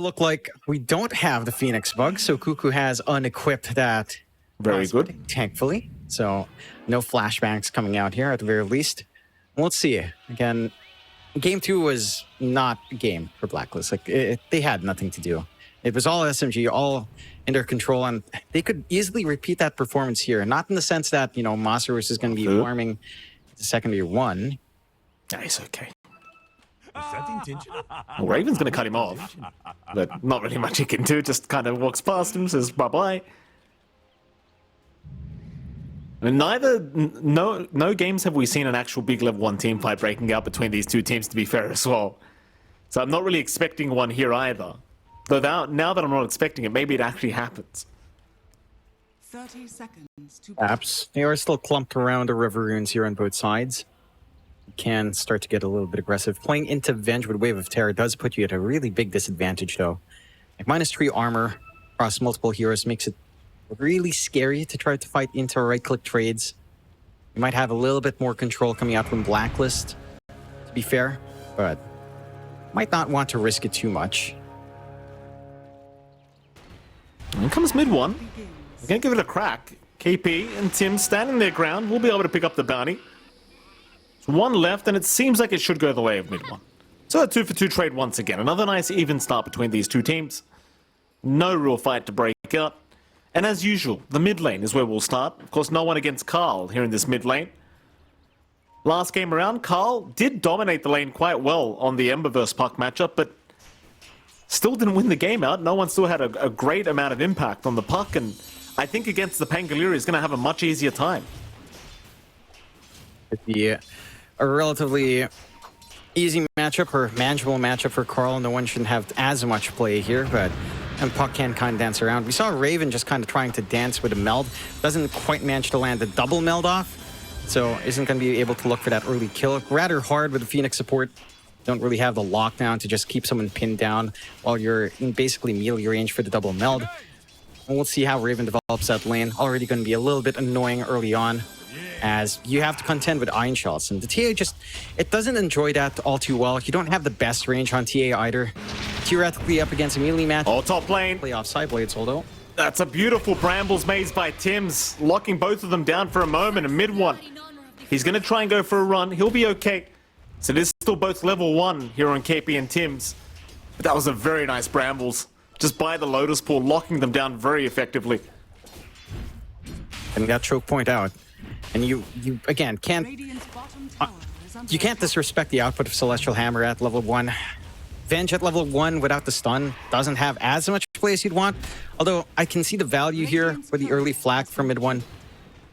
look like we don't have the Phoenix bug, so Cuckoo has unequipped that. Very good. Thankfully. So no flashbangs coming out here at the very least. Let's see. Again, game 2 was not a game for Blacklist. Like they had nothing to do. It was all SMG, all in their control, and they could easily repeat that performance here. Not in the sense that, you know, Masaros is going to be farming the secondary 1. Nice, okay. Well, Raven's going to cut him off, but not really much he can do. Just kind of walks past him, says bye-bye. And no games have we seen an actual big level 1 team fight breaking out between these two teams, to be fair as well. So I'm not really expecting one here either. Though now that I'm not expecting it, maybe it actually happens. 30 seconds to Perhaps they are still clumped around the river runes here on both sides. You can start to get a little bit aggressive. Playing into Venge with Wave of Terror does put you at a really big disadvantage, though. Like -3 armor across multiple heroes makes it really scary to try to fight into right-click trades. You might have a little bit more control coming out from Blacklist, to be fair, but might not want to risk it too much. In comes mid 1. We're going to give it a crack. KP and Tim standing their ground. We'll be able to pick up the bounty. There's 1 left, and it seems like it should go the way of mid 1. So a 2-for-2 trade once again. Another nice even start between these two teams. No real fight to break out. And as usual, the mid lane is where we'll start. Of course, no one against Carl here in this mid lane. Last game around, Carl did dominate the lane quite well on the Ember vs Puck matchup, but still didn't win the game out. No one still had a great amount of impact on the Puck, and I think against the Pangolier is going to have a much easier time. It'd be a relatively easy matchup or manageable matchup for Carl. No one shouldn't have as much play here, but and Puck can kind of dance around. We saw Raven just kind of trying to dance with a meld. Doesn't quite manage to land the double meld off, so isn't going to be able to look for that early kill. Rather hard with the Phoenix support. Don't really have the lockdown to just keep someone pinned down while you're in basically melee range for the double meld. And we'll see how Raven develops that lane. Already going to be a little bit annoying early on, as you have to contend with iron shots. And the TA just, it doesn't enjoy that all too well. You don't have the best range on TA either. Theoretically up against a melee match. Oh, top lane. Play off side blades, although. That's a beautiful Brambles maze by Tims, locking both of them down for a moment. And mid 1, he's going to try and go for a run. He'll be okay. So this is still both level 1 here on KP and Tims. But that was a very nice Brambles. Just by the Lotus Pool, locking them down very effectively. And that choke point out. And you again, can't disrespect the output of Celestial Hammer at level 1. Venge at level 1 without the stun doesn't have as much play as you'd want. Although I can see the value here for the early flag from mid 1.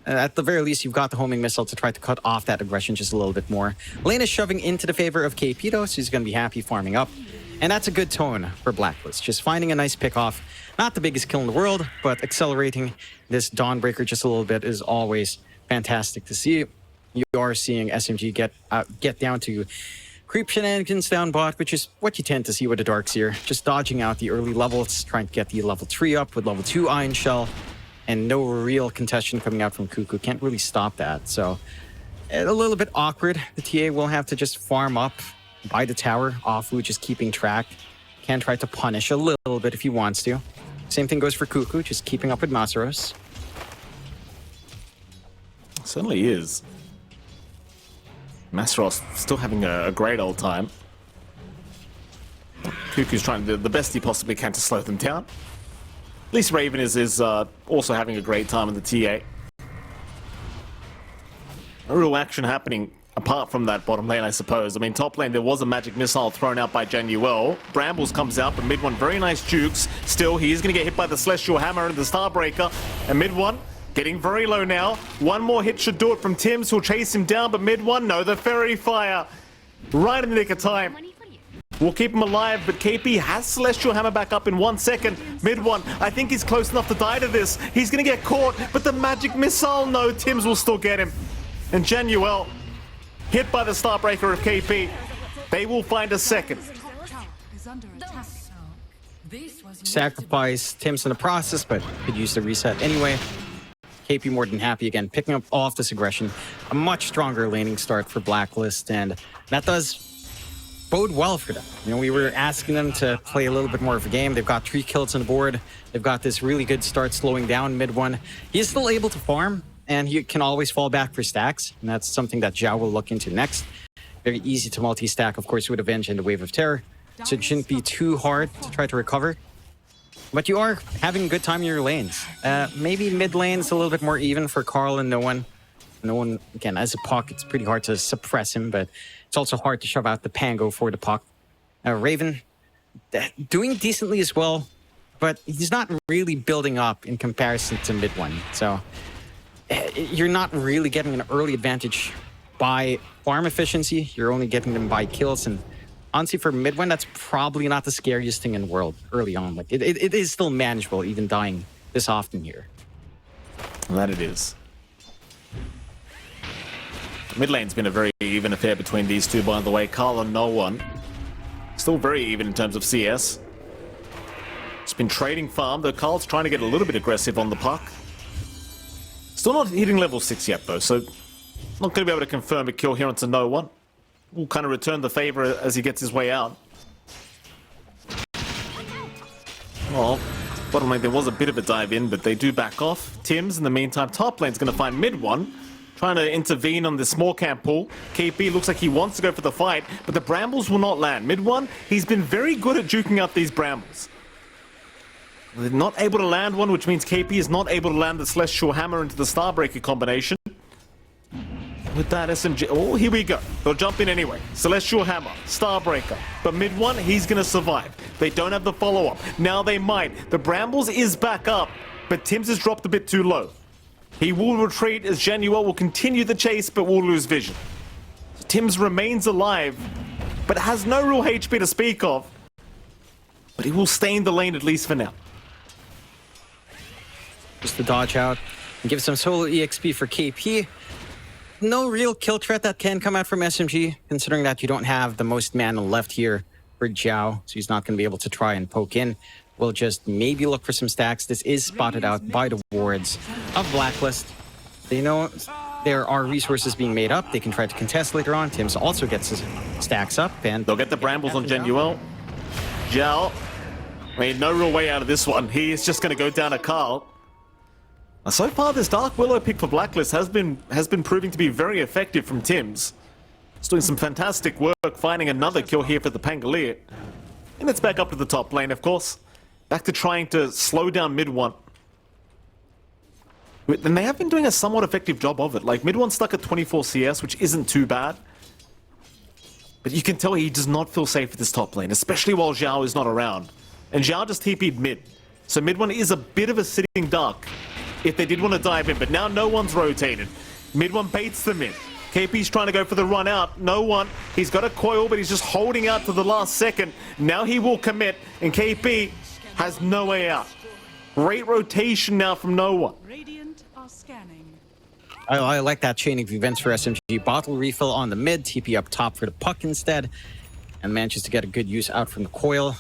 At the very least, you've got the homing missile to try to cut off that aggression just a little bit more. Lane is shoving into the favor of KP though, so he's going to be happy farming up. And that's a good tone for Blacklist. Just finding a nice pick-off. Not the biggest kill in the world, but accelerating this Dawnbreaker just a little bit is always fantastic to see. You are seeing SMG get down to creep shenanigans down bot, which is what you tend to see with the Darkseer. Just dodging out the early levels, trying to get the level 3 up with level 2 Iron Shell. And no real contestation coming out from Cuckoo. Can't really stop that. So a little bit awkward. The TA will have to just farm up by the tower. Afu just keeping track. Can try to punish a little bit if he wants to. Same thing goes for Cuckoo, just keeping up with Masaros. Certainly is. Masaros still having a great old time. Cuckoo's trying to do the best he possibly can to slow them down. At least Raven is also having a great time in the TA. No real action happening apart from that bottom lane, I suppose. I mean, top lane, there was a magic missile thrown out by Januel. Brambles comes out, but mid 1, very nice jukes. Still, he is going to get hit by the Celestial Hammer and the Starbreaker. And mid 1, getting very low now. One more hit should do it from Tims, who'll chase him down, but mid 1, no, the Fairy Fire. Right in the nick of time. We'll keep him alive, but KP has Celestial Hammer back up in 1 second. Mid 1, I think he's close enough to die to this. He's going to get caught, but the magic missile, no, Tims will still get him. And Januel, hit by the Starbreaker of KP. They will find a second. Sacrifice Tims in the process, but could use the reset anyway. KP more than happy again, picking up off this aggression. A much stronger laning start for Blacklist, and that does bode well for them. You know, we were asking them to play a little bit more of a game. They've got 3 kills on the board. They've got this really good start slowing down mid one. He's still able to farm, and he can always fall back for stacks, and that's something that Zhao will look into next. Very easy to multi-stack, of course, with Avenge and the Wave of Terror, so it shouldn't be too hard to try to recover. But you are having a good time in your lanes. Maybe mid lane's a little bit more even for Carl and No One. No One, again, as a puck, it's pretty hard to suppress him, but it's also hard to shove out the Pango for the puck. Raven, doing decently as well, but he's not really building up in comparison to mid one. So you're not really getting an early advantage by farm efficiency. You're only getting them by kills. And honestly, for mid one, that's probably not the scariest thing in the world early on. Like it is still manageable, even dying this often here. That it is. Mid lane's been a very even affair between these two, by the way. Carl and No One. Still very even in terms of CS. It's been trading farm, though Carl's trying to get a little bit aggressive on the puck. Still not hitting level 6 yet, though, so not going to be able to confirm a kill here onto No One. We'll kind of return the favor as he gets his way out. Well, bottom lane, there was a bit of a dive in, but they do back off. Tim's, in the meantime, top lane's going to find mid one. Trying to intervene on the small camp pool. KP looks like he wants to go for the fight, but the brambles will not land. Mid one, he's been very good at juking out these brambles. They're not able to land one, which means KP is not able to land the Celestial Hammer into the Starbreaker combination. With that SMG, oh, here we go. They'll jump in anyway. Celestial Hammer, Starbreaker. But mid one, he's gonna survive. They don't have the follow-up. Now they might. The brambles is back up, but Tim's has dropped a bit too low. He will retreat as Januel will continue the chase, but will lose vision. Tim's remains alive, but has no real HP to speak of. But he will stay in the lane at least for now. Just to dodge out and give some solo EXP for KP. No real kill threat that can come out from SMG, considering that you don't have the most mana left here for Zhao, so he's not going to be able to try and poke in. We'll just maybe look for some stacks. This is spotted out by the wards of Blacklist. They know there are resources being made up. They can try to contest later on. Tim's also gets his stacks up, and they'll get the brambles on Genuel. Zhao, I mean, no real way out of this one. He is just going to go down to Carl. So far, this Dark Willow pick for Blacklist has been proving to be very effective from Tim's. He's doing some fantastic work, finding another kill here for the Pangolier. And it's back up to the top lane, of course. Back to trying to slow down mid one. And they have been doing a somewhat effective job of it. Like, mid one stuck at 24 CS, which isn't too bad. But you can tell he does not feel safe at this top lane, especially while Zhao is not around. And Zhao just TP'd mid. So mid one is a bit of a sitting duck if they did want to dive in, but now No One's rotated. Mid one baits them in. KP's trying to go for the run out. No One, he's got a coil, but he's just holding out to the last second. Now he will commit, and KP has no way out. Great rotation now from No One. Radiant are scanning. I like that chain of events for SMG. Bottle refill on the mid, TP up top for the puck instead, and manages to get a good use out from the coil.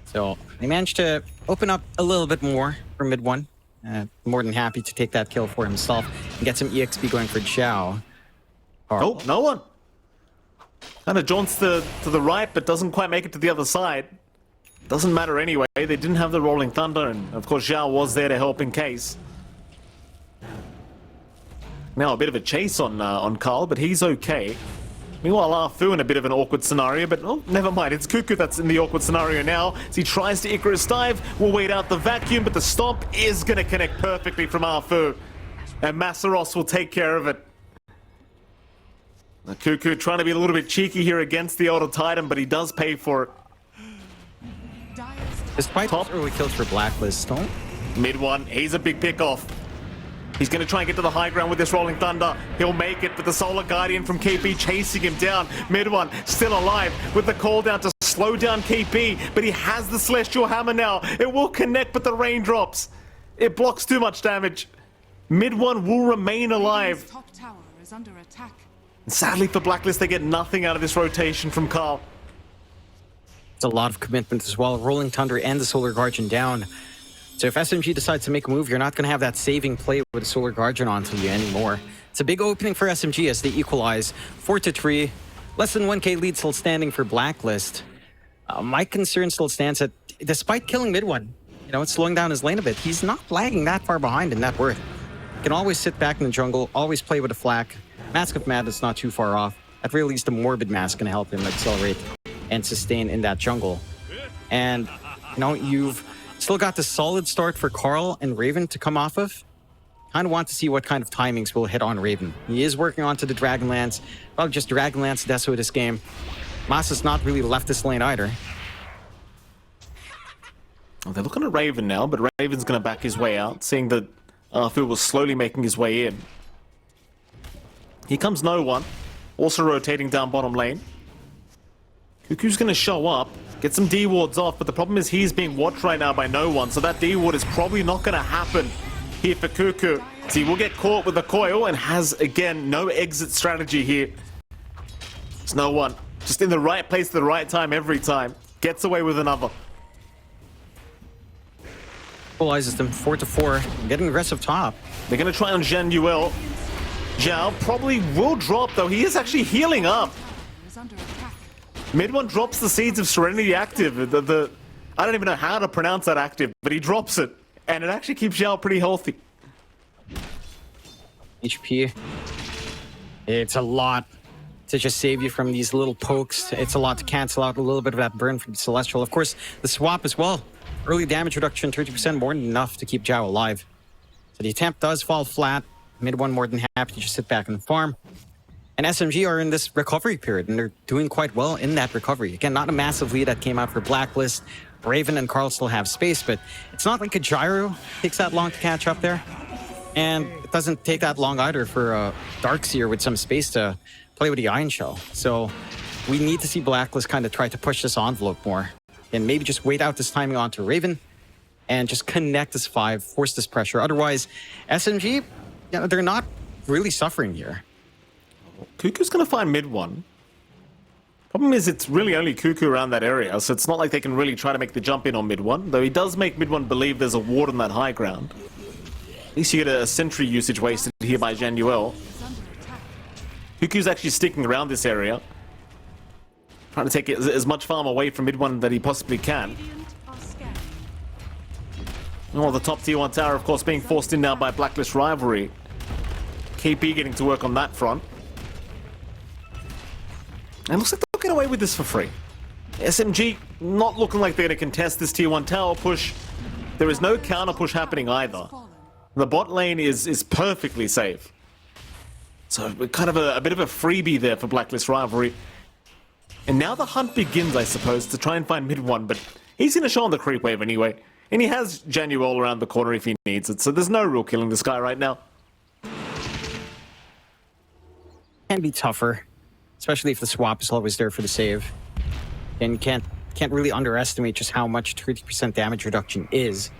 So they managed to open up a little bit more for mid one. More than happy to take that kill for himself and get some EXP going for Zhao. Oh, No One. Kind of jaunts to the right, but doesn't quite make it to the other side. Doesn't matter anyway. They didn't have the Rolling Thunder, and of course Zhao was there to help in case. Now a bit of a chase on Carl, but he's okay. Meanwhile, Arfu in a bit of an awkward scenario, but oh, never mind. It's Cuckoo that's in the awkward scenario now. As he tries to Icarus dive, will wait out the vacuum, but the stomp is going to connect perfectly from Arfu. And Massaros will take care of it. The Cuckoo trying to be a little bit cheeky here against the older Titan, but he does pay for it. Despite top early kills for Blacklist, don't? Mid one, he's a big pick-off. He's going to try and get to the high ground with this Rolling Thunder. He'll make it, but the Solar Guardian from KP chasing him down. Mid one, still alive with the call down to slow down KP, but he has the Celestial Hammer now. It will connect, but the raindrops. It blocks too much damage. Mid one will remain alive. Top tower is under attack. And sadly for Blacklist, they get nothing out of this rotation from Carl. It's a lot of commitment as well. Rolling Thunder and the Solar Guardian down. So if SMG decides to make a move, you're not going to have that saving play with the Solar Guardian onto you anymore. It's a big opening for SMG as they equalize 4-3. Less than 1k lead still standing for Blacklist. My concern still stands that despite killing mid one, it's slowing down his lane a bit. He's not lagging that far behind in net worth. He can always sit back in the jungle, always play with a flak. Mask of Madness not too far off. At very least, the Morbid Mask can help him accelerate and sustain in that jungle. And, you've still got the solid start for Carl and Raven to come off of. Kind of want to see what kind of timings will hit on Raven. He is working onto the Dragonlance. Probably just Dragonlance Deso this game. Masa's not really left this lane either. Well, they're looking at Raven now, but Raven's going to back his way out, seeing that Phil was slowly making his way in. Here comes No One, also rotating down bottom lane. Cuckoo's going to show up, get some D-wards off, but the problem is he's being watched right now by No One, so that D-ward is probably not going to happen here for Cuckoo. So he will get caught with the coil and has, again, no exit strategy here. It's No One. Just in the right place at the right time every time. Gets away with another. Equalizes them 4-4. Getting aggressive top. They're going to try on Jean-Yuel. Zhao probably will drop, though. He is actually healing up. Is under attack. Mid one drops the Seeds of Serenity active. I don't even know how to pronounce that active, but he drops it. And it actually keeps Zhao pretty healthy. HP. It's a lot to just save you from these little pokes. It's a lot to cancel out a little bit of that burn from Celestial. Of course, the swap as well. Early damage reduction, 30% more than enough to keep Zhao alive. So the attempt does fall flat. Mid one more than happy to just sit back and farm. And SMG are in this recovery period, and they're doing quite well in that recovery. Again, not a massive lead that came out for Blacklist. Raven and Carl still have space, but it's not like a gyro takes that long to catch up there. And it doesn't take that long either for Darkseer with some space to play with the Iron Shell. So we need to see Blacklist kind of try to push this envelope more. And maybe just wait out this timing onto Raven and just connect this 5, force this pressure. Otherwise, SMG, they're not really suffering here. Cuckoo's going to find mid one. Problem is, it's really only Cuckoo around that area, so it's not like they can really try to make the jump in on mid one, though he does make mid one believe there's a ward on that high ground. At least you get a sentry usage wasted here by Jean-Yuel. Cuckoo's actually sticking around this area, trying to take as much farm away from mid one that he possibly can. Oh, the top tier 1 tower, of course, being forced in now by Blacklist Rivalry. KP getting to work on that front. And looks like they'll get away with this for free. SMG not looking like they're going to contest this tier 1 tower push. There is no counter push happening either. The bot lane is perfectly safe. So kind of a bit of a freebie there for Blacklist Rivalry. And now the hunt begins, I suppose, to try and find mid one, but he's going to show on the creep wave anyway. And he has Jean-Yuel around the corner if he needs it, so there's no real killing this guy right now. Can be tougher, especially if the swap is always there for the save. And you can't really underestimate just how much 30% damage reduction is.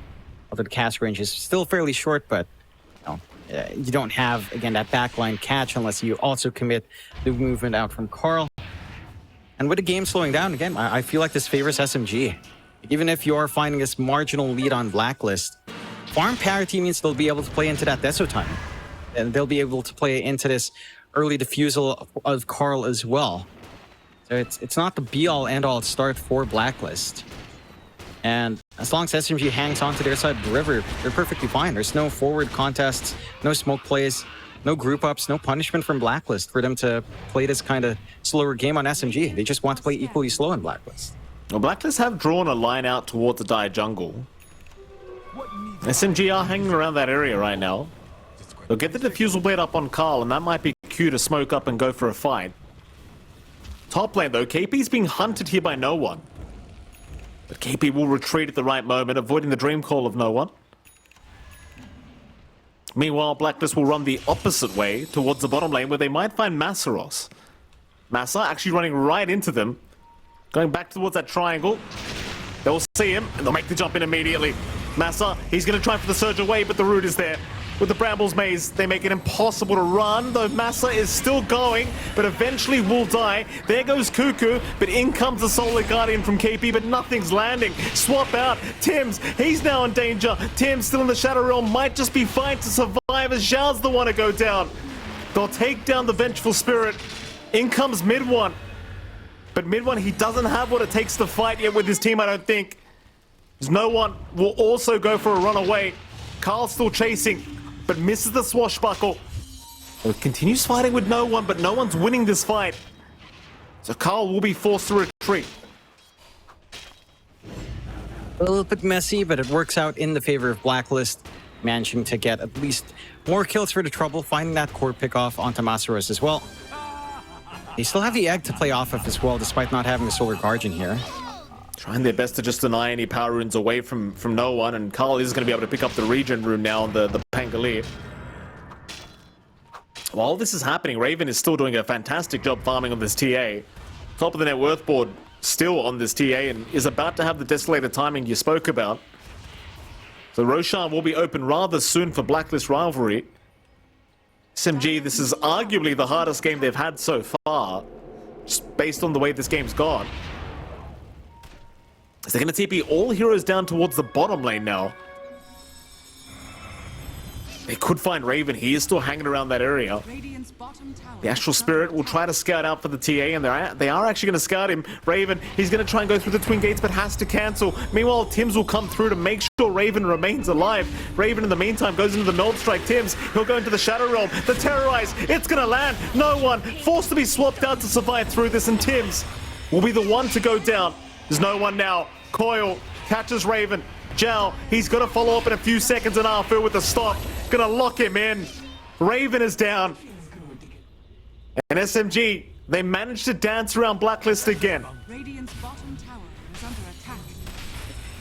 Although the cast range is still fairly short, but you don't have, again, that backline catch unless you also commit the movement out from Carl. And with the game slowing down, again, I feel like this favors SMG. Even if you are finding this marginal lead on Blacklist, farm parity means they'll be able to play into that Deso time. And they'll be able to play into this early diffusal of Carl as well. So it's not the be-all, end-all start for Blacklist. And as long as SMG hangs on to their side of the river, they're perfectly fine. There's no forward contests, no smoke plays, no group ups, no punishment from Blacklist for them to play this kind of slower game on SMG. They just want to play equally slow in Blacklist. Well, Blacklist have drawn a line out towards the Dire jungle. SMG are hanging around that area right now. They'll get the diffusal blade up on Carl, and that might be cue to smoke up and go for a fight. Top lane, though, KP's being hunted here by No One. But KP will retreat at the right moment, avoiding the dream call of No One. Meanwhile, Blacklist will run the opposite way towards the bottom lane, where they might find Massaros. Massa actually running right into them. Going back towards that triangle. They'll see him, and they'll make the jump in immediately. Massa, he's going to try for the surge away, but the root is there. With the Brambles Maze, they make it impossible to run, though Massa is still going, but eventually will die. There goes Cuckoo, but in comes the Solar Guardian from KP, but nothing's landing. Swap out. Tims, he's now in danger. Tims still in the Shadow Realm, might just be fine to survive as Zhao's the one to go down. They'll take down the Vengeful Spirit. In comes mid one. But mid one, he doesn't have what it takes to fight yet with his team, I don't think. There's no one will also go for a runaway. Carl still chasing, but misses the swashbuckle. So continues fighting with no one, but no one's winning this fight. So Carl will be forced to retreat. A little bit messy, but it works out in the favor of Blacklist, managing to get at least more kills for the Trouble, finding that core pickoff onto Masaros as well. They still have the egg to play off of as well, despite not having the Solar Guardian here. Trying their best to just deny any power runes away from no one, and Carl is going to be able to pick up the regen rune now on the Pangolier. While this is happening, Raven is still doing a fantastic job farming on this TA. Top of the net worth board still on this TA, and is about to have the Desolator timing you spoke about. So Roshan will be open rather soon for Blacklist Rivalry. SMG, this is arguably the hardest game they've had so far, just based on the way this game's gone. They're going to TP all heroes down towards the bottom lane now. They could find Raven. He is still hanging around that area. The Astral Spirit will try to scout out for the TA, and they are actually going to scout him. Raven, he's going to try and go through the Twin Gates, but has to cancel. Meanwhile, Tims will come through to make sure Raven remains alive. Raven, in the meantime, goes into the Node Strike. Tims, he'll go into the Shadow Realm. The Terrorize, it's going to land. No one, forced to be swapped out to survive through this, and Tims will be the one to go down. There's no one now. Coil catches Raven. Jal, he's got to follow up in a few seconds, and Arfu with the stop. Gonna lock him in. Raven is down. And SMG, they managed to dance around Blacklist again. Radiant's bottom tower is under attack.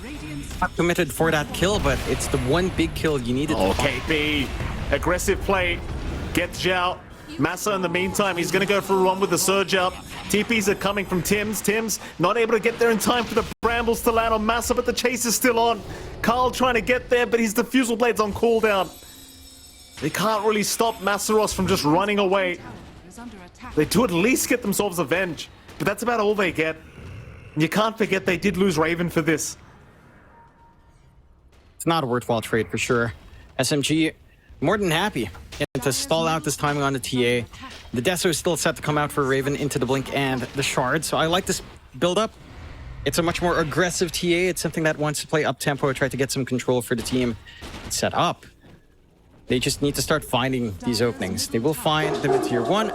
Radiant's Not committed for that kill, but it's the one big kill you needed. Okay, B. Aggressive play. Gets Zhao. Massa in the meantime, he's going to go for a run with the surge up. TPs are coming from Tims. Tims not able to get there in time for the Brambles to land on Massa, but the chase is still on. Carl trying to get there, but his Diffusal Blade's on cooldown. They can't really stop Masaros from just running away. is under attack. They do at least get themselves Avenge, but that's about all they get. And you can't forget they did lose Raven for this. It's not a worthwhile trade for sure. SMG more than happy to stall out this timing on the TA. The Deso is still set to come out for Raven into the Blink and the Shard, so I like this build up. It's a much more aggressive TA. It's something that wants to play up tempo, try to get some control for the team. It's set up. They just need to start finding these openings. They will find them in tier 1,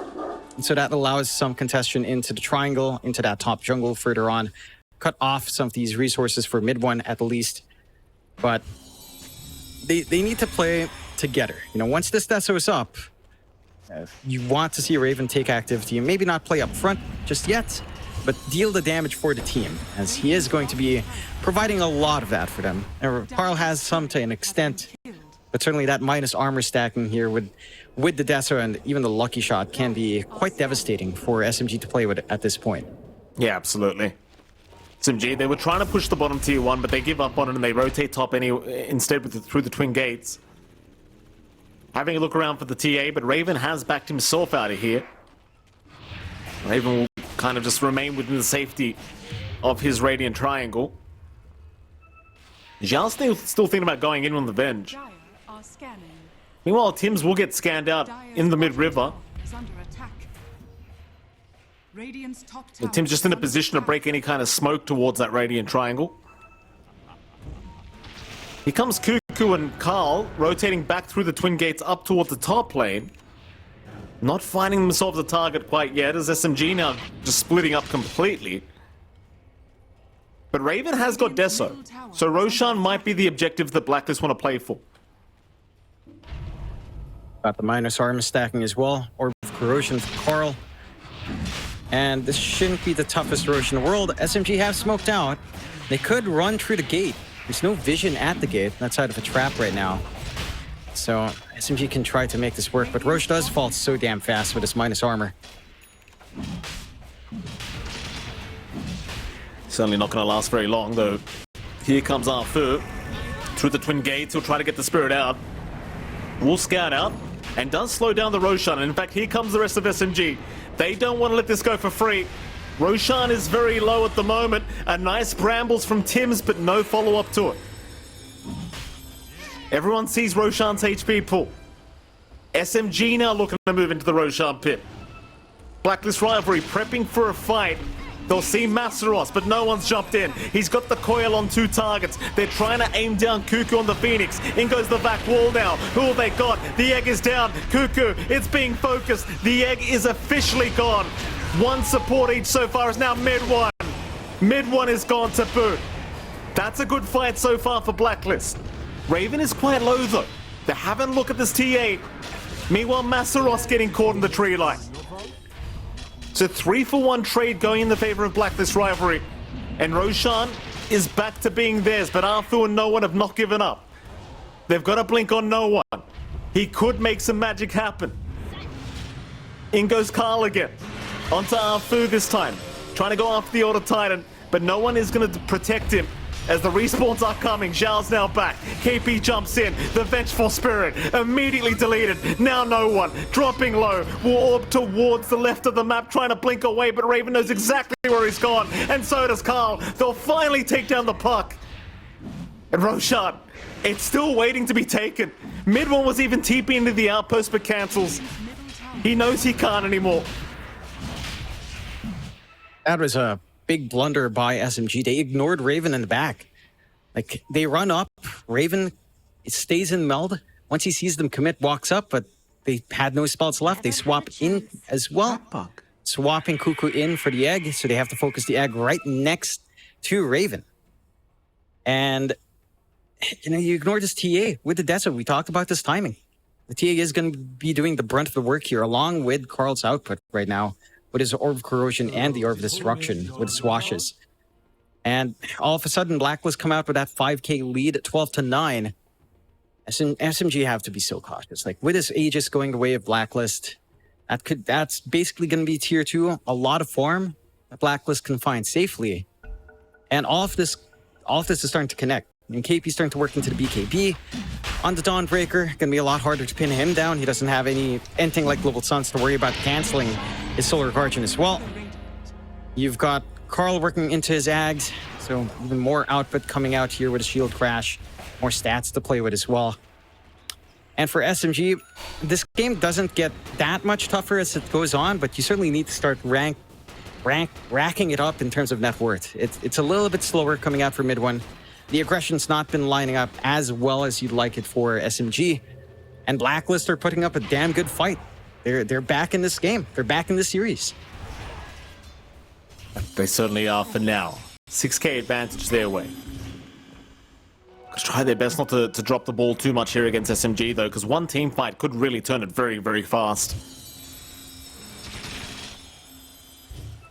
and so that allows some congestion into the triangle, into that top jungle further on. Cut off some of these resources for mid 1 at the least. But they need to play together. You know, once this Deso is up, you want to see Raven take activity and maybe not play up front just yet, but deal the damage for the team, as he is going to be providing a lot of that for them. Carl has some to an extent, but certainly that minus armor stacking here with the Deso and even the Lucky Shot can be quite devastating for SMG to play with at this point. Yeah, absolutely. SMG, they were trying to push the bottom tier 1, but they give up on it and they rotate top instead through the Twin Gates. Having a look around for the TA, but Raven has backed himself out of here. Raven will kind of just remain within the safety of his Radiant Triangle. Zhao's still thinking about going in on the Venge. Dire are scanning. Meanwhile, Tims will get scanned out in the mid-river. Is under attack. Radiant's top So tower Tim's just in a is under position to attack. break any kind of smoke towards that Radiant Triangle. Here comes Cuckoo and Carl, rotating back through the Twin Gates up towards the top lane. Not finding themselves a target quite yet, as SMG now just splitting up completely. But Raven has got Deso, so Roshan might be the objective that Blacklist want to play for. Got the minus armor stacking as well, Orb of Corrosion for Carl. And this shouldn't be the toughest Roshan in the world. SMG have smoked out. They could run through the gate. There's no vision at the gate, that side of a trap right now. So SMG can try to make this work, but Roche does fall so damn fast with his minus armor. Certainly not going to last very long, though. Here comes Arfu. Through the Twin Gates, he'll try to get the Spirit out. Will scout out, and does slow down the Roshan. And in fact, here comes the rest of SMG. They don't want to let this go for free. Roshan is very low at the moment. A nice brambles from Tims, but no follow-up to it. Everyone sees Roshan's HP pull. SMG now looking to move into the Roshan pit. Blacklist Rivalry prepping for a fight. They'll see Masaros, but no one's jumped in. He's got the coil on 2 targets. They're trying to aim down Cuckoo on the Phoenix. In goes the back wall now. Who have they got? The egg is down. Cuckoo, it's being focused. The egg is officially gone. 1 support each so far is now mid one. Mid one is gone to boot. That's a good fight so far for Blacklist. Raven is quite low though. They haven't looked at this TA. Meanwhile, Masaros getting caught in the tree line. So 3-for-1 trade going in the favor of Blacklist Rivalry. And Roshan is back to being theirs, but Arthur and no one have not given up. They've got a blink on no one. He could make some magic happen. In goes Carl again. Onto Arthur this time. Trying to go after the Order Titan, but no one is going to protect him. As the respawns are coming, Zhao's now back. KP jumps in. The Vengeful Spirit immediately deleted. Now no one. Dropping low. Will orb towards the left of the map, trying to blink away, but Raven knows exactly where he's gone. And so does Carl. They'll finally take down the puck. And Roshan, it's still waiting to be taken. Mid one was even TPing into the outpost, but cancels. He knows he can't anymore. That was a big blunder by SMG. They ignored Raven in the back. Like, they run up, Raven stays in meld. Once he sees them commit, walks up, but they had no spells left. They swap in as well. Swapping Cuckoo in for the egg, so they have to focus the egg right next to Raven. And, you know, you ignore this TA with the Desert. We talked about this timing. The TA is going to be doing the brunt of the work here, along with Carl's output right now, with his Orb of Corrosion and the Orb of Destruction with his swashes. And all of a sudden, Blacklist come out with that 5k lead at 12-9. SMG have to be so cautious. Like, with his Aegis going the way of Blacklist, that's basically going to be tier 2. A lot of farm that Blacklist can find safely. And all of this is starting to connect. And KP's starting to work into the BKB. On the Dawnbreaker, gonna be a lot harder to pin him down. He doesn't have anything like Global Suns to worry about canceling his Solar Guardian as well. You've got Carl working into his Ags, so even more output coming out here with a Shield Crash. More stats to play with as well. And for SMG, this game doesn't get that much tougher as it goes on, but you certainly need to start racking it up in terms of net worth. It's a little bit slower coming out for mid one. The aggression's not been lining up as well as you'd like it for SMG. And Blacklist are putting up a damn good fight. They're back in this game. They're back in this series. They certainly are for now. 6k advantage their way. Try their best not to drop the ball too much here against SMG though, because one team fight could really turn it very, very fast.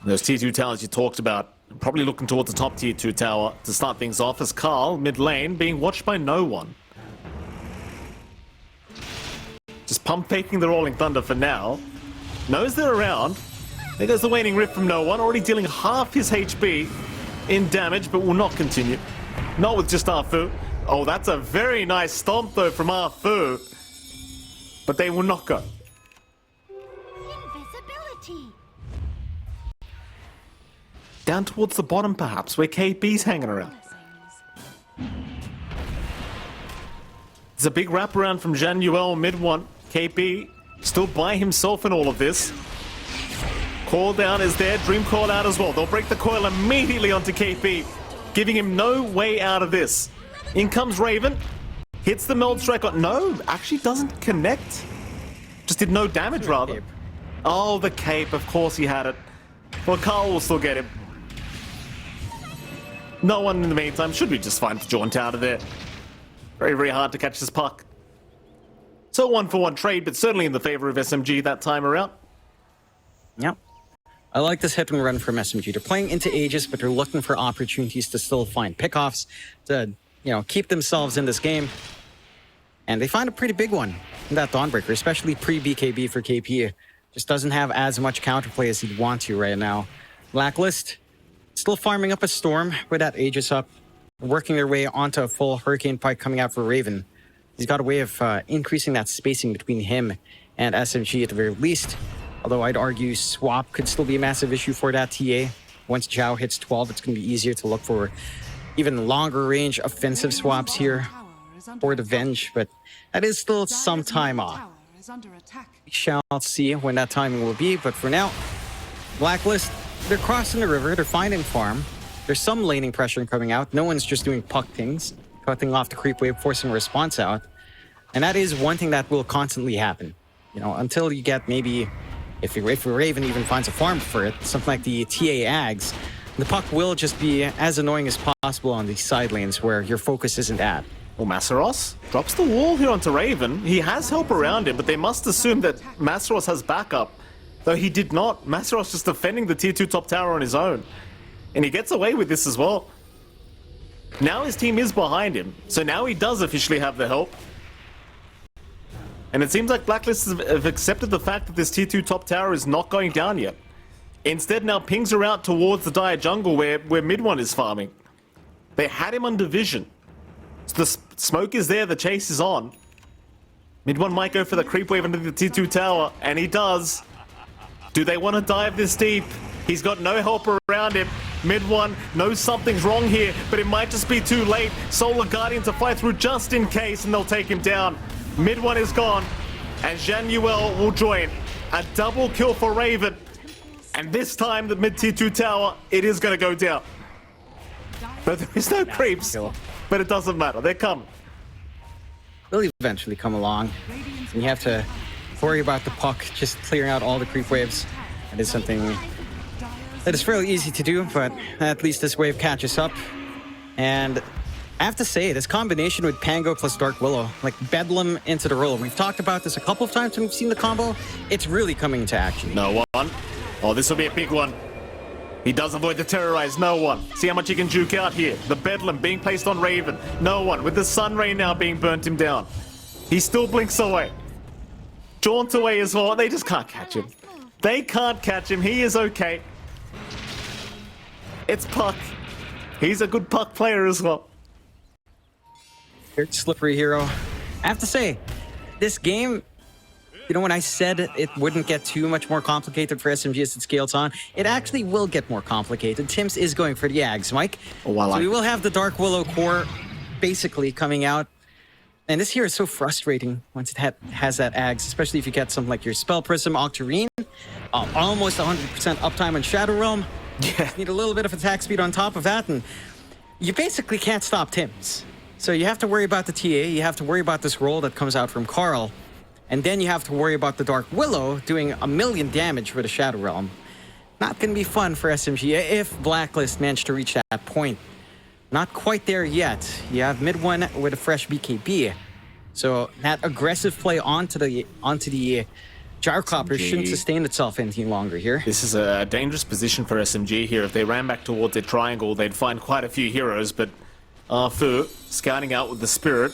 Those tier 2 towers you talked about, probably looking towards the top tier 2 tower to start things off, as Carl, mid lane, being watched by no one. Just pump faking the Rolling Thunder for now. Knows they're around. There goes the Waning Rift from no one, already dealing half his HP in damage, but will not continue. Not with just Arfu. Oh, that's a very nice stomp though from Arfu. But they will not go. Invisibility. Down towards the bottom, perhaps, where KP's hanging around. There's a big wraparound from Januel mid one. KP still by himself in all of this. Call down is there, Dream call out as well. They'll break the coil immediately onto KP, giving him no way out of this. In comes Raven, hits the meld strike on. No, actually doesn't connect. Just did no damage rather. Oh, the cape, of course he had it. Well, Carl will still get him. No one in the meantime. Should be just fine to jaunt out of there. Very, very hard to catch this puck. So 1-for-1 trade, but certainly in the favor of SMG that time around. Yep. I like this hit and run from SMG. They're playing into Aegis, but they're looking for opportunities to still find pickoffs to, you know, keep themselves in this game. And they find a pretty big one in that Dawnbreaker, especially pre-BKB for KP. Just doesn't have as much counterplay as he'd want to right now. Blacklist still farming up a Storm with that Aegis up, working their way onto a full Hurricane Pike coming out for Raven. He's got a way of increasing that spacing between him and SMG at the very least. Although I'd argue swap could still be a massive issue for that TA. Once Zhao hits 12, it's going to be easier to look for even longer range offensive swaps here for the Venge, but that is still some time off. We shall see when that timing will be, but for now, Blacklist they're crossing the river, they're finding farm. There's some laning pressure coming out. No one's just doing puck things, cutting off the creep wave, forcing a response out. And that is one thing that will constantly happen. You know, until you get maybe, if Raven even finds a farm for it, something like the TA Ags, the puck will just be as annoying as possible on these side lanes where your focus isn't at. Well, Massaros drops the wall here onto Raven. He has help around him, but they must assume that Massaros has backup. Though he did not. Massaros just defending the tier 2 top tower on his own. And he gets away with this as well. Now his team is behind him, so now he does officially have the help. And it seems like Blacklist have accepted the fact that this tier 2 top tower is not going down yet. Instead, now pings are out towards the Dire jungle where mid-one is farming. They had him on division. So the smoke is there, the chase is on. Mid-one might go for the creep wave into the tier 2 tower, and he does. Do they want to dive this deep? He's got no help around him. Mid-one knows something's wrong here, but it might just be too late. Solar Guardian to fight through just in case, and they'll take him down. Mid-one is gone, and Januel will join. A double kill for Raven. And this time, the mid-tier 2 tower, it is going to go down. But there is no creeps, but it doesn't matter. They're coming. They'll eventually come along, and you have to worry about the puck just clearing out all the creep waves. That is something that is fairly easy to do, but at least this wave catches up. And I have to say, this combination with Pango plus Dark Willow, like Bedlam into the roll. We've talked about this a couple of times when we've seen the combo. It's really coming into action. No one. Oh, this will be a big one. He does avoid the terrorize. No one. See how much he can juke out here. The Bedlam being placed on Raven. No one. With the Sun Ray now being burnt him down. He still blinks away. Jaunt away as well. They just can't catch him. They can't catch him. He is okay. It's Puck. He's a good Puck player as well. Slippery hero. I have to say, this game, you know, when I said it wouldn't get too much more complicated for SMG as it scales on, it actually will get more complicated. Tims is going for the Ags, Mike. Oh, well, so we will have the Dark Willow core basically coming out. And this here is so frustrating once it has that Ags, especially if you get something like your Spell Prism, Octarine, almost 100% uptime on Shadow Realm. Yeah. Need a little bit of attack speed on top of that, and you basically can't stop Tims. So you have to worry about the TA, you have to worry about this roll that comes out from Carl, and then you have to worry about the Dark Willow doing 1,000,000 damage for the Shadow Realm. Not going to be fun for SMG if Blacklist managed to reach that point. Not quite there yet. You have mid-one with a fresh BKB. So that aggressive play onto the Gyrocopter shouldn't sustain itself any longer here. This is a dangerous position for SMG here. If they ran back towards their triangle, they'd find quite a few heroes, but Fu scouting out with the Spirit.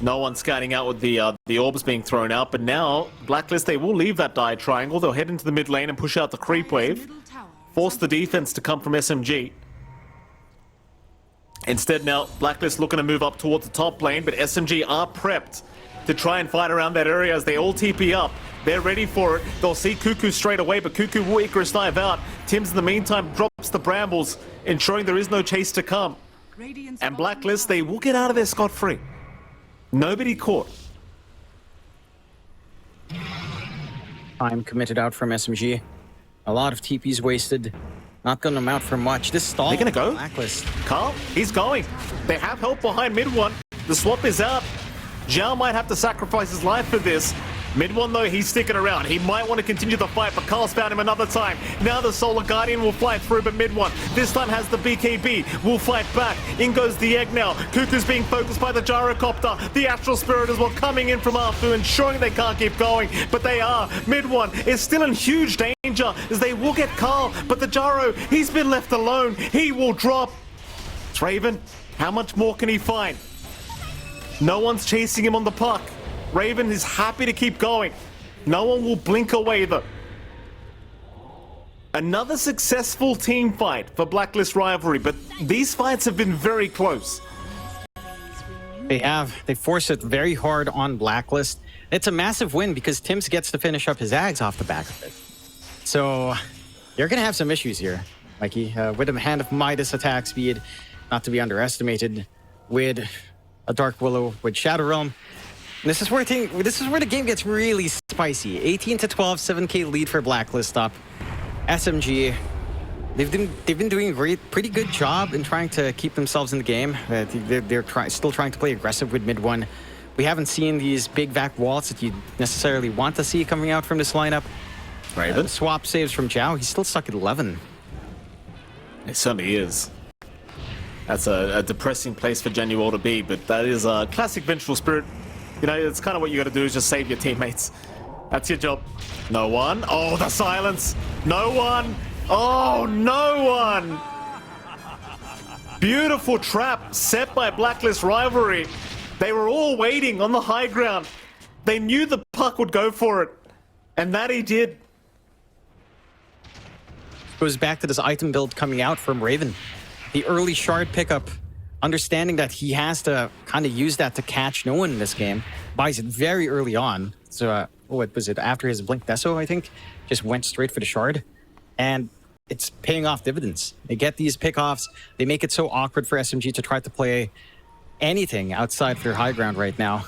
No one scouting out with the orbs being thrown out, but now Blacklist, they will leave that Dire triangle. They'll head into the mid lane and push out the creep wave. Force the defense to come from SMG. Instead now, Blacklist looking to move up towards the top lane, but SMG are prepped to try and fight around that area as they all TP up. They're ready for it. They'll see Cuckoo straight away, but Cuckoo will Icarus dive out. Tims in the meantime drops the brambles, ensuring there is no chase to come. And Blacklist, they will get out of there scot-free. Nobody caught. Time committed out from SMG. A lot of TPs wasted. Not gonna amount for much. This stall. They're gonna go? Blacklist. Carl, he's going. They have help behind mid-one. The swap is out. Zhao might have to sacrifice his life for this. Mid-one, though, he's sticking around. He might want to continue the fight, but Carl's found him another time. Now the Solar Guardian will fly through, but mid-one this time has the BKB. Will fight back. In goes the egg now. Cuckoo's being focused by the Gyrocopter. The Astral Spirit as well coming in from Arfu, ensuring they can't keep going, but they are. Mid-one is still in huge danger as they will get Carl, but the Gyro, he's been left alone. He will drop. It's Raven. How much more can he find? No one's chasing him on the puck. Raven is happy to keep going. No one will blink away though. Another successful team fight for Blacklist Rivalry, but these fights have been very close. They have. They force it very hard on Blacklist. It's a massive win because Tims gets to finish up his Ags off the back of it. So you're going to have some issues here, Mikey. With a Hand of Midas attack speed, not to be underestimated, with a Dark Willow, with Shadow Realm. This is where the game gets really spicy. 18-12, 7k lead for Blacklist up. SMG, they've been doing a pretty good job in trying to keep themselves in the game. They're still trying to play aggressive with mid one. We haven't seen these big vac walls that you necessarily want to see coming out from this lineup. Raven. Swap saves from Zhao. He's still stuck at 11. It certainly is. That's a depressing place for Genuel to be, but that is a classic vengeful spirit. You know, it's kind of what you got to do is just save your teammates. That's your job. No one. Oh, the silence. No one. Oh, no one. Beautiful trap set by Blacklist Rivalry. They were all waiting on the high ground. They knew the puck would go for it, and that he did. Goes back to this item build coming out from Raven. The early shard pickup, understanding that he has to kind of use that to catch no one in this game, buys it very early on. So, what was it? After his blink Deso, I think, just went straight for the shard. And it's paying off dividends. They get these pickoffs. They make it so awkward for SMG to try to play anything outside of their high ground right now.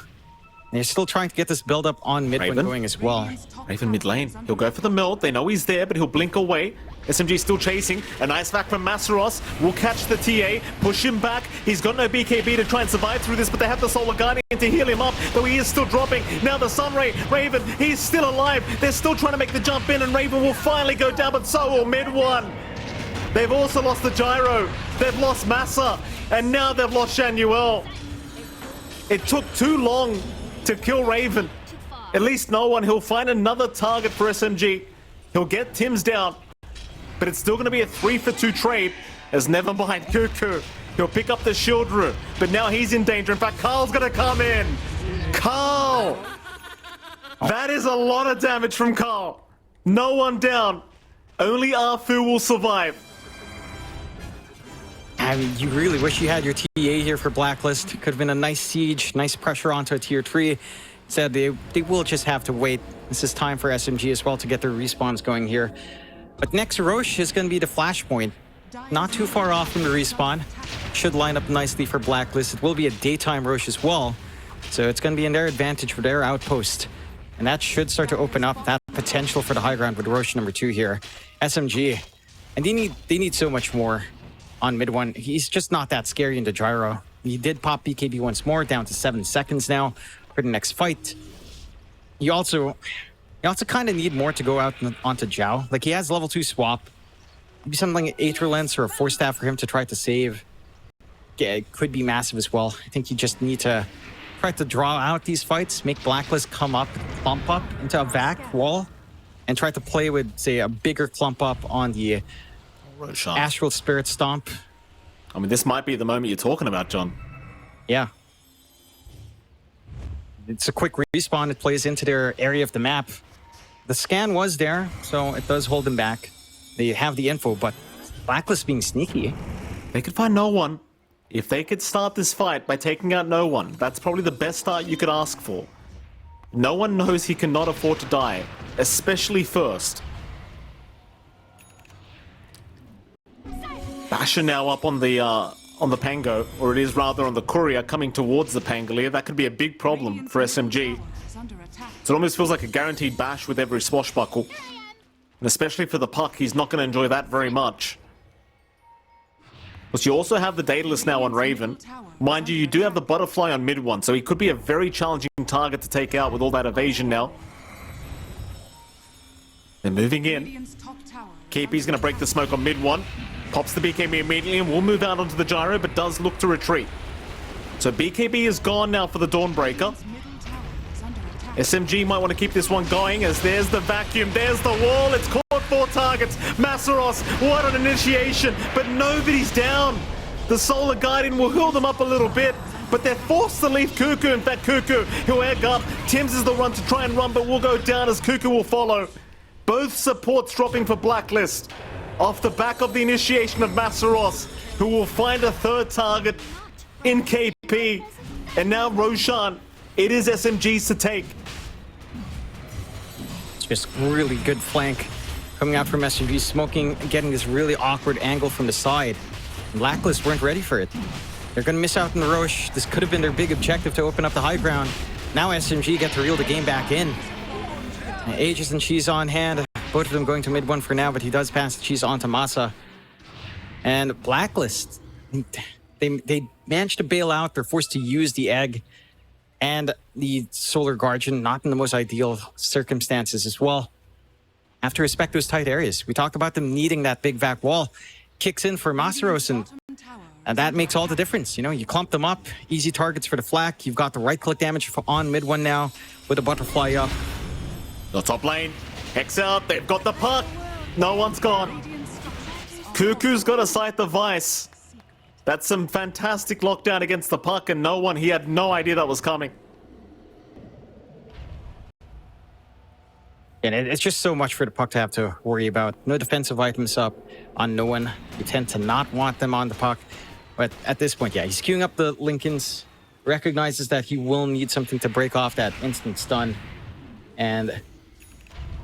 They're still trying to get this build up on mid one going as well. Raven mid lane. He'll go for the mill. They know he's there, but he'll blink away. SMG still chasing. A nice back from Masaros. Will catch the TA. Push him back. He's got no BKB to try and survive through this, but they have the Solar Guardian to heal him up, though he is still dropping. Now the Sunray. Raven, he's still alive. They're still trying to make the jump in, and Raven will finally go down, but so will mid one. They've also lost the Gyro. They've lost Massa. And now they've lost Shanuel. It took too long to kill Raven. At least no one. He'll find another target for SMG. He'll get Tim's down. But it's still going to be a 3-for-2 trade. As never mind Cuckoo. He'll pick up the shield room. But now he's in danger. In fact, Carl's going to come in. Carl! That is a lot of damage from Carl. No one down. Only Arfu will survive. I mean, you really wish you had your TA here for Blacklist. Could have been a nice siege, nice pressure onto a tier 3. Instead, they will just have to wait. This is time for SMG as well to get their respawns going here. But next Roche is going to be the flashpoint. Not too far off from the respawn. Should line up nicely for Blacklist. It will be a daytime Roche as well. So it's going to be in their advantage for their outpost. And that should start to open up that potential for the high ground with Roche number 2 here. SMG. And they need so much more on mid one. He's just not that scary into Gyro. He did pop BKB once more, down to 7 seconds now for the next fight. You also kind of need more to go out onto Zhao. Like, he has level 2 swap. Maybe something like Aether Lens or a Force Staff for him to try to save. Yeah, it could be massive as well. I think you just need to try to draw out these fights, make Blacklist come up, clump up into a vac wall, and try to play with, say, a bigger clump up on the Roshan. Astral Spirit Stomp. I mean, this might be the moment you're talking about, John. Yeah. It's a quick respawn. It plays into their area of the map. The scan was there, so it does hold them back. They have the info, but Blacklist being sneaky. They could find no one. If they could start this fight by taking out no one, that's probably the best start you could ask for. No one knows he cannot afford to die, especially first. Basher now up on the Pango, or it is rather on the Courier coming towards the Pangolier. That could be a big problem for SMG. So it almost feels like a guaranteed bash with every swashbuckle. And especially for the puck, he's not going to enjoy that very much. But you also have the Daedalus now on Raven. Mind you, you do have the Butterfly on mid one, so he could be a very challenging target to take out with all that evasion now. They're moving in. KP's going to break the smoke on mid one. Pops the BKB immediately and will move out onto the Gyro, but does look to retreat. So BKB is gone now for the Dawnbreaker. SMG might want to keep this one going as there's the vacuum, there's the wall, it's caught 4 targets. Masaros, what an initiation, but nobody's down. The Solar Guardian will heal them up a little bit, but they're forced to leave Cuckoo. In fact, Cuckoo, he'll egg up. Tim's is the one to try and run, but will go down as Cuckoo will follow. Both supports dropping for Blacklist. Off the back of the initiation of Masaros, who will find a 3rd target in KP. And now Roshan, it is SMG's to take. It's just really good flank coming out from SMG, smoking, getting this really awkward angle from the side. Blacklist weren't ready for it. They're going to miss out on the Roche. This could have been their big objective to open up the high ground. Now SMG get to reel the game back in. Aegis and Cheese on hand. Both of them going to mid one for now, but he does pass the cheese onto Masa. And Blacklist, they managed to bail out. They're forced to use the egg and the Solar Guardian, not in the most ideal circumstances as well. Have to respect those tight areas. We talked about them needing that big vac wall. Kicks in for Masaros, and that makes all the difference. You know, you clump them up, easy targets for the flak. You've got the right-click damage on mid one now with the butterfly up. The top lane, Hex out, they've got the puck. No one's gone. Cuckoo's got a sight device. That's some fantastic lockdown against the puck, and he had no idea that was coming. And it's just so much for the puck to have to worry about. No defensive items up on no one. You tend to not want them on the puck. But at this point, yeah, he's queuing up the Lincolns, recognizes that he will need something to break off that instant stun. And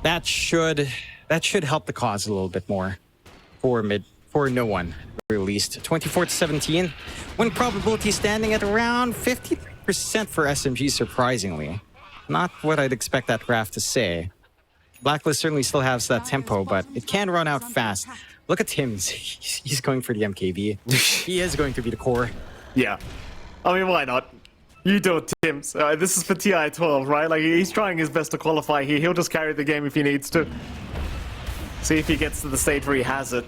that should help the cause a little bit more for no one, released. 24-17. Win probability standing at around 50% for SMG, surprisingly. Not what I'd expect that graph to say. Blacklist certainly still has that tempo, but it can run out fast. Look at Tim's. He's going for the MKB. He is going to be the core. Yeah. I mean, why not? You do it, Tims. This is for TI-12, right? Like, he's trying his best to qualify here. He'll just carry the game if he needs to. See if he gets to the stage where he has it.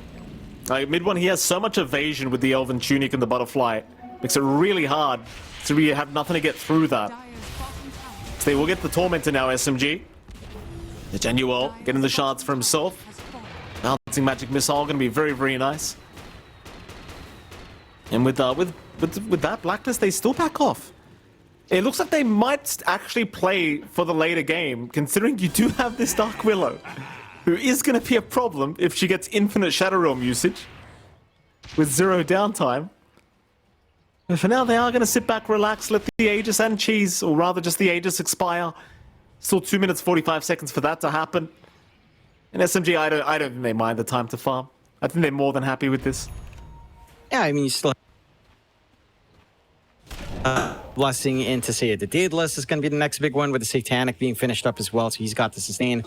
Like, mid one, he has so much evasion with the Elven Tunic and the Butterfly. Makes it really hard to really have nothing to get through that. So they will get the Tormentor now, SMG. The Genuel getting the shards for himself. Bouncing Magic Missile going to be very, very nice. And with that Blacklist, they still back off. It looks like they might actually play for the later game, considering you do have this Dark Willow, who is going to be a problem if she gets infinite Shadow Realm usage with 0 downtime. But for now, they are going to sit back, relax, let the Aegis and Cheese, or rather just the Aegis expire. Still 2 minutes 45 seconds for that to happen. And SMG, I don't think they mind the time to farm. I think they're more than happy with this. Yeah, I mean, you still blessing into say the Daedalus is going to be the next big one, with the Satanic being finished up as well, so he's got the sustain.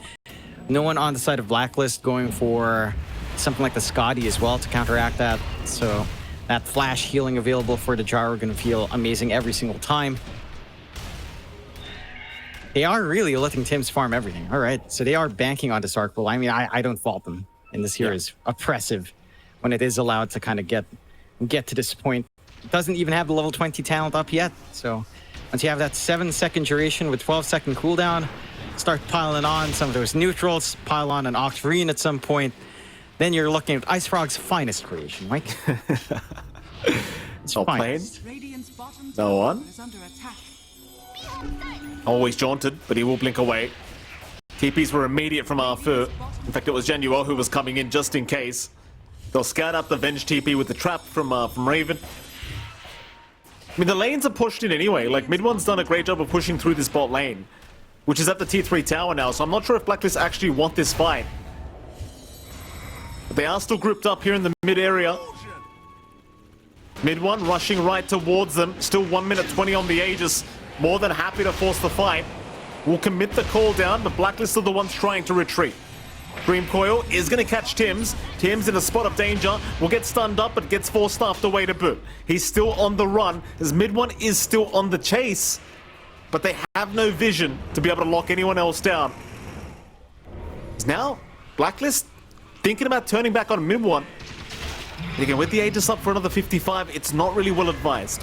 No one on the side of Blacklist going for something like the Scotty as well to counteract that. So that flash healing available for the Jar are going to feel amazing every single time. They are really letting Tim's farm everything. All right, so they are banking on this Arc Bull. I mean, I don't fault them. And this here is oppressive when it is allowed to kind of get to this point. It doesn't even have the level 20 talent up yet. So once you have that 7-second duration with 12-second cooldown, start piling on some of those neutrals, pile on an Octarine at some point, then you're looking at Ice Frog's finest creation, Mike. It's all playing. No one. Always jaunted, but he will blink away. TPs were immediate from Arthur. In fact, it was Genuel who was coming in just in case. They'll scout out the Venge TP with the trap from Raven. I mean, the lanes are pushed in anyway. Like, mid one's done a great job of pushing through this bot lane, which is at the T3 tower now, so I'm not sure if Blacklist actually want this fight. But they are still grouped up here in the mid area. Mid one rushing right towards them. Still 1 minute 20 on the Aegis. More than happy to force the fight. Will commit the call down, but Blacklist are the ones trying to retreat. Dream Coil is going to catch Tims. Tims in a spot of danger. Will get stunned up, but gets forced staffed away to boot. He's still on the run, as mid one is still on the chase. But they have no vision to be able to lock anyone else down. Now, Blacklist thinking about turning back on mid one. And again, with the Aegis up for another 55, it's not really well advised.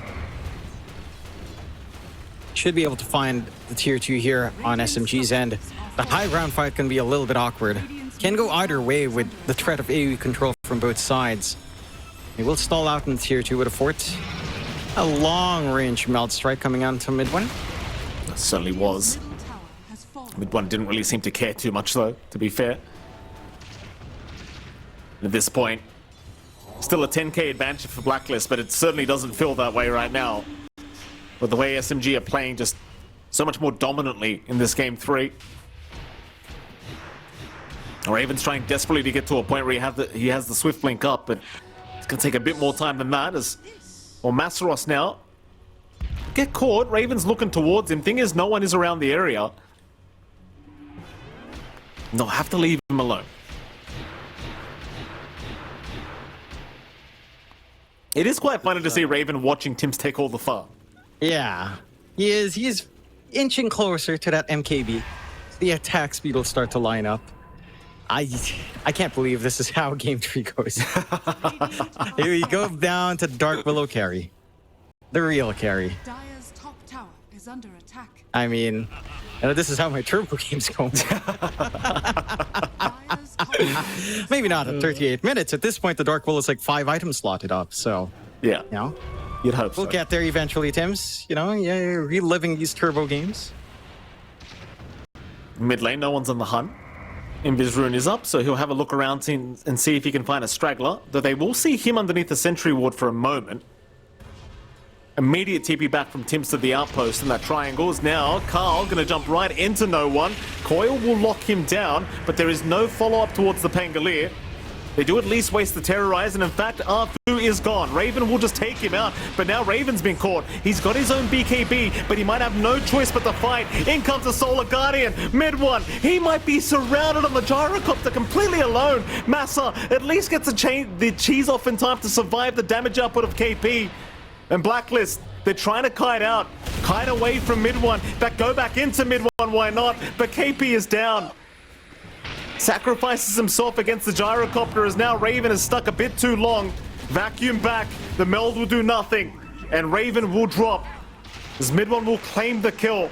Should be able to find the tier 2 here on SMG's end. The high ground fight can be a little bit awkward. Can go either way with the threat of AoE control from both sides. He will stall out in tier 2 with a fort. A long range melt strike coming onto mid one. That certainly was. Mid one didn't really seem to care too much though, to be fair. At this point, still a 10k advantage for Blacklist, but it certainly doesn't feel that way right now. With the way SMG are playing just so much more dominantly in this game 3. Raven's trying desperately to get to a point where he has the Swift Blink up, but it's going to take a bit more time than that. Masaros now get caught. Raven's looking towards him. Thing is, no one is around the area. They'll have to leave him alone. It is quite funny to see Raven watching Tims take all the farm. Yeah, he is. He's inching closer to that MKB. The attack speed will start to line up. I can't believe this is how game 3 goes. Here we go down to Dark Willow carry. The real carry. Dire's top tower is under attack. I mean, this is how my turbo games go. Dire's top tower Maybe not at 38 minutes. At this point, the Dark Willow is like 5 items slotted up. So, Yeah, you know, you'd hope so. we'll get there eventually, Tims. You know, yeah, you're reliving these turbo games. Mid lane, no one's on the hunt. Invis Rune is up, so he'll have a look around and see if he can find a straggler, though they will see him underneath the sentry ward for a moment. Immediate TP back from Tims to the outpost, and that triangle is now Carl gonna jump right into no one. Coil will lock him down, but there is no follow-up towards the Pangolier. They do at least waste the Terrorize, and in fact, Arfu is gone. Raven will just take him out, but now Raven's been caught. He's got his own BKB, but he might have no choice but to fight. In comes the Solar Guardian, mid one. He might be surrounded on the gyrocopter completely alone. Massa at least gets the cheese off in time to survive the damage output of KP. And Blacklist, they're trying to kite out, kite away from mid one, but go back into mid one, why not? But KP is down. Sacrifices himself against the gyrocopter as now Raven is stuck a bit too long. Vacuum back, the meld will do nothing, and Raven will drop. As mid one will claim the kill.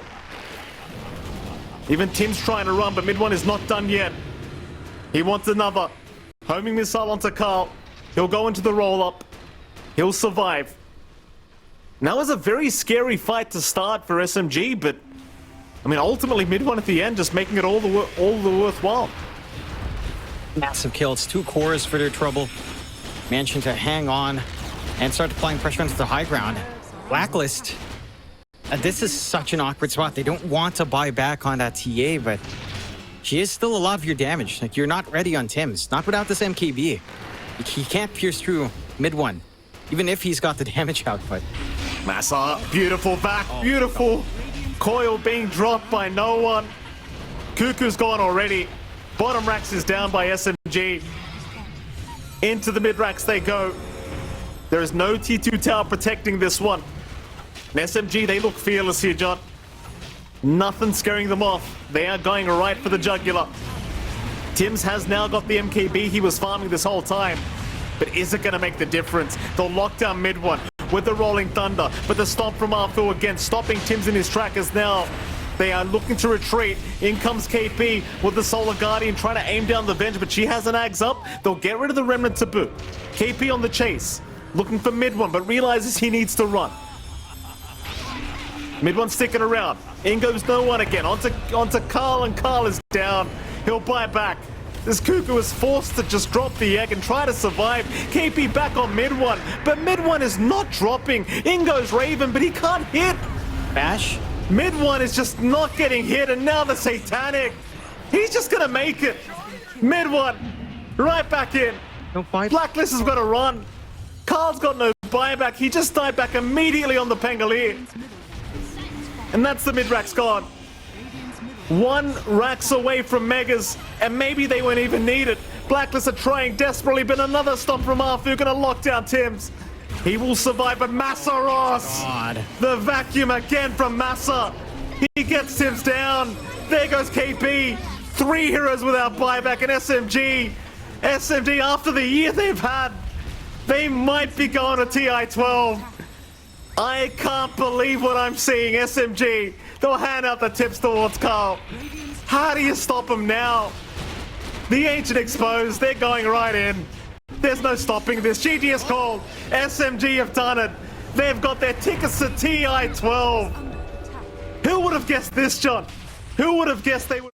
Even Tim's trying to run, but mid one is not done yet. He wants another. Homing missile onto Carl. He'll go into the roll-up. He'll survive. Now is a very scary fight to start for SMG, but I mean ultimately mid one at the end just making it all the worthwhile. Massive kills, 2 cores for their trouble. Managing to hang on and start applying pressure onto the high ground. Blacklist. This is such an awkward spot. They don't want to buy back on that TA, but she is still a lot of your damage. Like, you're not ready on Tims. Not without this MKB. He can't pierce through mid one, even if he's got the damage output. Massa, beautiful back, beautiful. Coil being dropped by no one. Cuckoo's gone already. Bottom racks is down by SMG. Into the mid racks they go. There is no T2 tower protecting this one. And SMG, they look fearless here, John. Nothing scaring them off. They are going right for the jugular. Tims has now got the MKB he was farming this whole time. But is it going to make the difference? They'll lock down mid one with the Rolling Thunder. But the stomp from Arthur again, stopping Tims in his trackers now. They are looking to retreat. In comes KP with the Solar Guardian trying to aim down the Venge, but she has an Ags up. They'll get rid of the Remnant to boot. KP on the chase, looking for mid one, but realizes he needs to run. Mid one sticking around. In goes no one again. Onto Carl, and Carl is down. He'll buy back. This Cuckoo is forced to just drop the egg and try to survive. KP back on mid one, but mid one is not dropping. In goes Raven, but he can't hit. Bash. Mid one is just not getting hit, and now the Satanic. He's just gonna make it. Mid one, right back in. No fight. Blacklist has got to run. Carl's got no buyback. He just died back immediately on the Pangolier. And that's the mid racks gone. 1 racks away from Megas, and maybe they won't even need it. Blacklist are trying desperately, but another stomp from Arthur gonna lock down Tims. He will survive, but Massa Ross! God. The vacuum again from Massa. He gets Tims down. There goes KP. 3 heroes without buyback, and SMG. SMG, after the year they've had, they might be going to TI-12. I can't believe what I'm seeing, SMG. They'll hand out the tips towards Carl. How do you stop them now? The Ancient exposed, they're going right in. There's no stopping this. GG is called. SMG have done it. They've got their tickets to TI-12. Who would have guessed this, John? Who would have guessed they would...